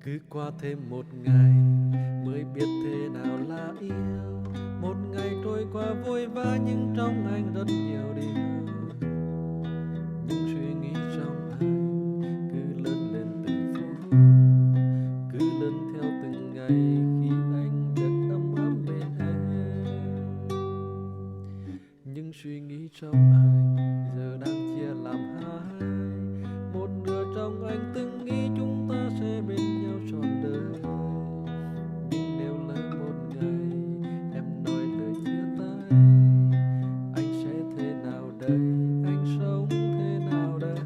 Cứ qua thêm một ngày mới biết thế nào là yêu. Một ngày trôi qua vội vã nhưng trong anh rất nhiều điều. Những suy nghĩ trong anh cứ lớn lên từng phút, cứ lớn theo từng ngày khi anh được ấm ấm bên em. Những suy nghĩ trong anh giờ đang chia làm hai. Một nửa trong anh từng nghĩ chúng ta sẽ bên nhau trọn đời, nhưng nếu lỡ một ngày em nói lời chia tay, anh sẽ thế nào đây, anh sống thế nào đây?